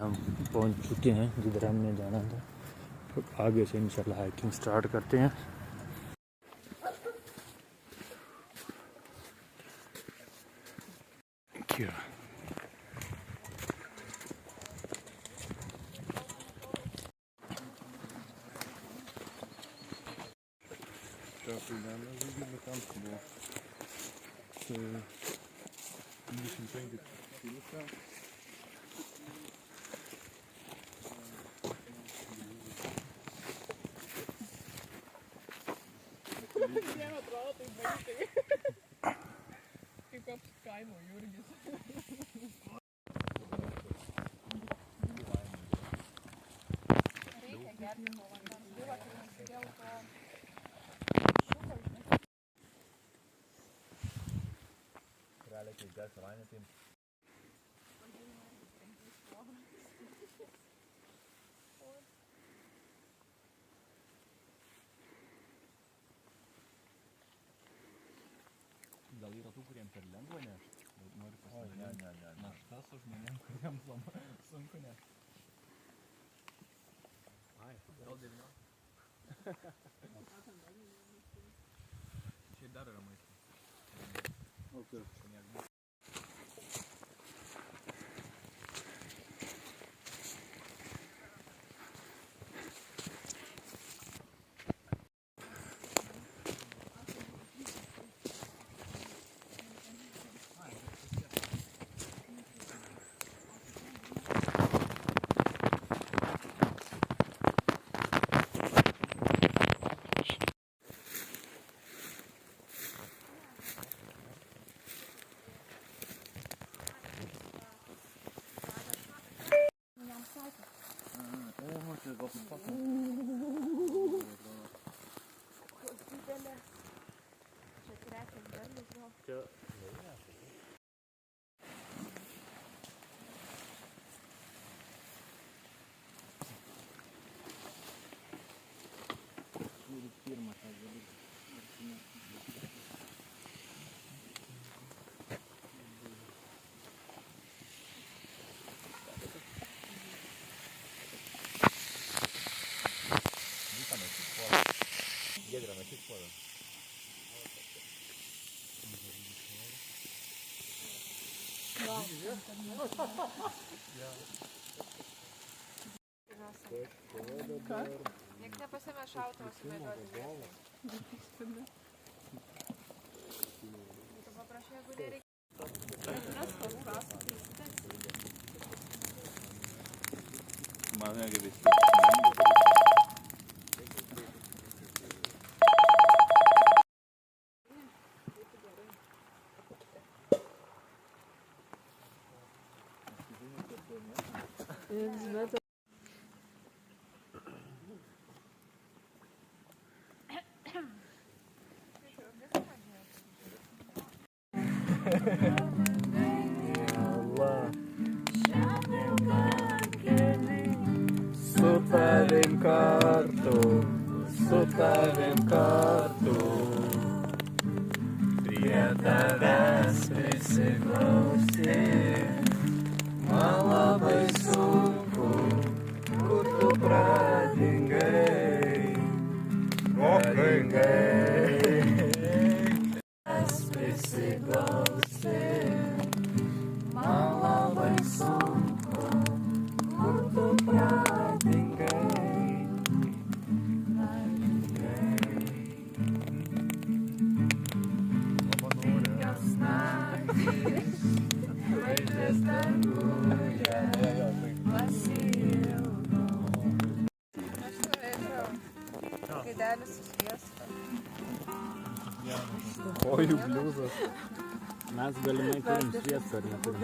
हम पहुंच चुके हैं जिधर हमने जाना था, तो आगे से इंशाल्लाह हाइकिंग स्टार्ट करते हैं। क्या Gal yra tų, kuriems per lengva neš? Noriu pasidalinti. Našta su žmonėm, kuriems sunku neš. Ai, gal 9. Šiaip dar yra maistas. Okay. Giedrė, matyk puodą. Nieks nepasėmė šautuvą su medžioti. Tu paprašai, jeigu nereikia. Man negebės. Su tavim kartu, prie tavęs prisiglausti, man labai sunku, kur tu pradingai, prisiglausti, man labai sunku, kur tu pradingai. Gaidelis su sviestu. Kojų bliuzas. Mes galimai turim sviestą, ar neturim?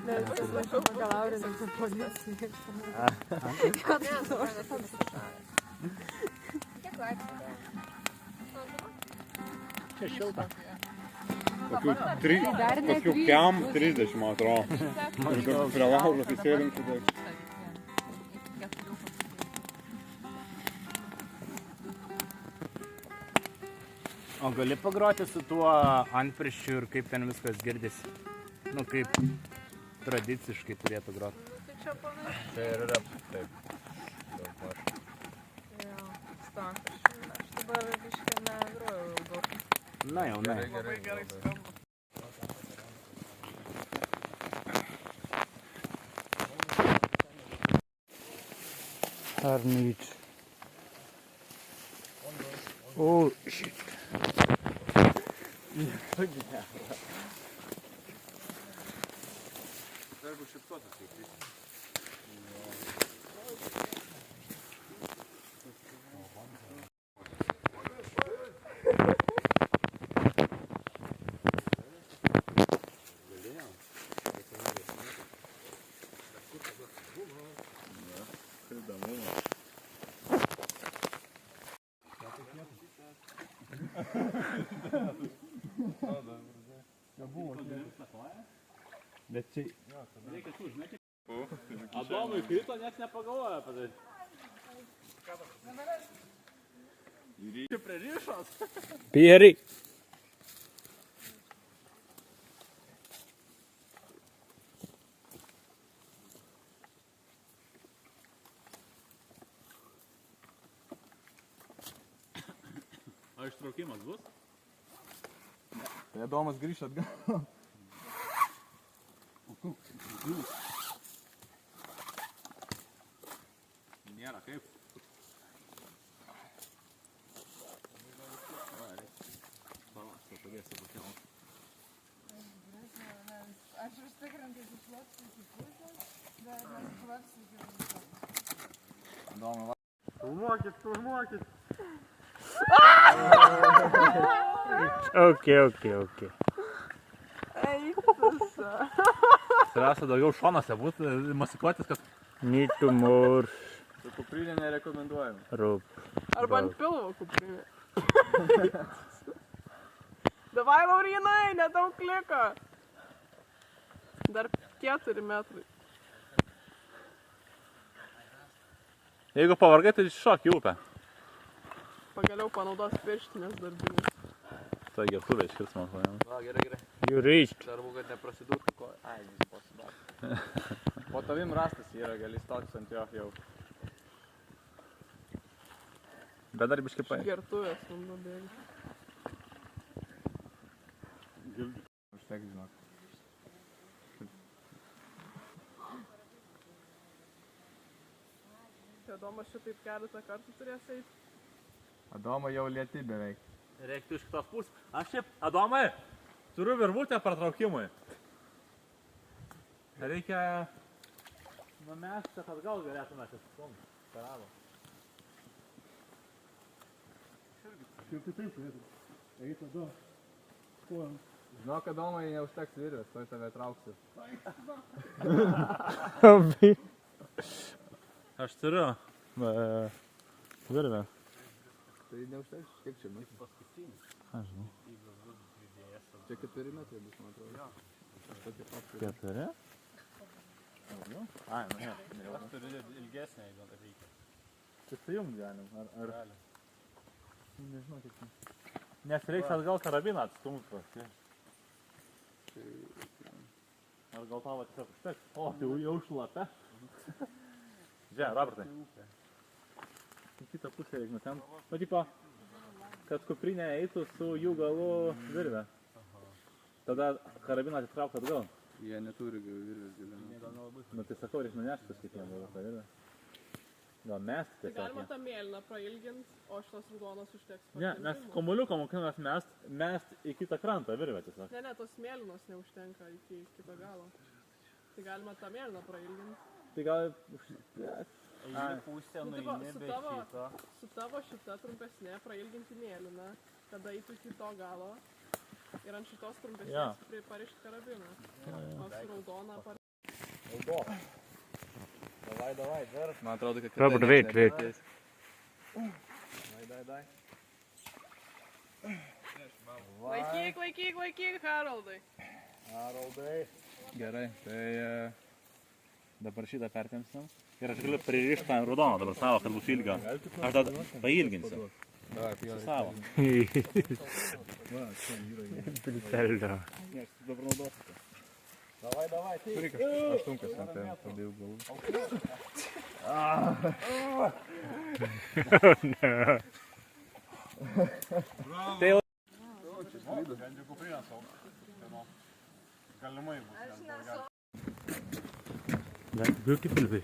Nes aš lašiau pagalaurinam su policija. Kiek laipsnių? Čia šilta. Kokių kiam 30, man atrodo. Ir prie laužo tai sėdim tada. O gali pagroti su tuo antpirščiu ir kaip ten viskas girdisi? Nu, kaip tradiciškai turėtų groti. čia panai? Čia ir yra taip. Daugmaž. Jo, stakas. Aš dabar biškai negroju ilgokai. Na jau, ne. Labai gerai skamba. Arnich. Oh, shit. Jeigu šipsuotas kaip jis. Bet čia... Adomui krito, net nepagalvoja apie tai. Čia pririšos. Pieri. O ištraukimas bus? Tai Adomas grįš atgal. Nėra kaip. Aš užtikrintai sušlapsiu iki pusės, bet nesušlapsiu iki pusės. Adomai, Filmuokit. Okay. Eik, visa. Svarbiausia daugiau šonuose būtų masikuotis, kad... Need to more su kuprinė nerekomenduojam. rope. Arba ant pilvo kuprinė. Davai, Laurinai, nedaug liko. Dar 4 metrai. Jeigu pavargai, tai šok į upę. Pagaliau panaudos pirštinės darbinės. Tai gertuvė iškirs man žmonėms. Va, gerai. You reached. Darbu, kad neprasidūtų ko... Ai, jis pasidaro. Po tavim rastas yra, gali stotis ant jo jau. Bedarbiškai paėmė. Gertuvės man nubėgi. Užtek, žinok. Adomas šitaip keletą kartų turės eiti. Adomai jau lieti beveik. Reiktų iš kitos pusės. Aš šiaip, Adomai, turiu virvutę pratraukimui. Reikia... Numest, kad atgal galėtume atsistumti. Paravo. Žinok, Adomai neužteks virvės, toj tave trauksiu. Aš turiu virvę. Tai neužteks, kiek čia metų? Aš žinau. Čia 4 metrai bus, man atrodo. Keturi? Ai, nu ne. Aš turiu ilgesnę, jeigu reikia. Tai sujungt galim, ar... Nežinau, kiek ten. Nes reiks atgal karabiną atstumti pasi. Ar gal tavo tiesiog užteks? O, tai jau šlapia. Žiūrėk, Robertai. Į kitą pusę reikia ten. Nu, tipo, kad kuprinė eitų su jų galu virvę. Tada karabiną atitrauk atgal. Jie neturi virvės gilinu. Nu, tai sakau, reikia nunešti kažkaip jam galą tą virvę. Gal mest Tai tiesiog. galima tą mėlyną prailginti, o šitos raudonos užteks. Ne, nes kamuoliuką mokinomės mest į kitą krantą virvę tiesiog. Ne, tos mėlynos neužtenka iki kito galo. Tai galima tą mėlyną prailginti. Tai gal... Eini pusę, Nu, tipo, nueini be šito. su tavo šita trumpesnė prailginti mėlyną, tada eitų iki to galo ir ant šitos trumpesnės parišti karabiną. O su raudona Davai, dar. Man atrodo, kad... Robert, wait. Dai. Laikyk, Haroldai. Gerai, tai dabar šitą pertempsim. Ir aš galiu pririšti tą raudoną dabar savo, kad bus ilgio. Aš tada pailginsiu. Su savo. Piltelio. Ne, aš dabar naudosiu. Turi kažkas aštunkas ant abiejų galų. Bent jau kuprinę savo. Galimai bus. That beautiful way.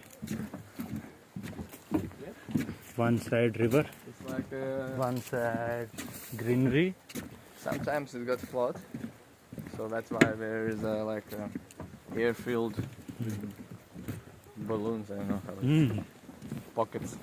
One side river, It's like one side greenery. sometimes it got flood, so that's why there is like air filled with balloons. I don't know how Mm. pockets.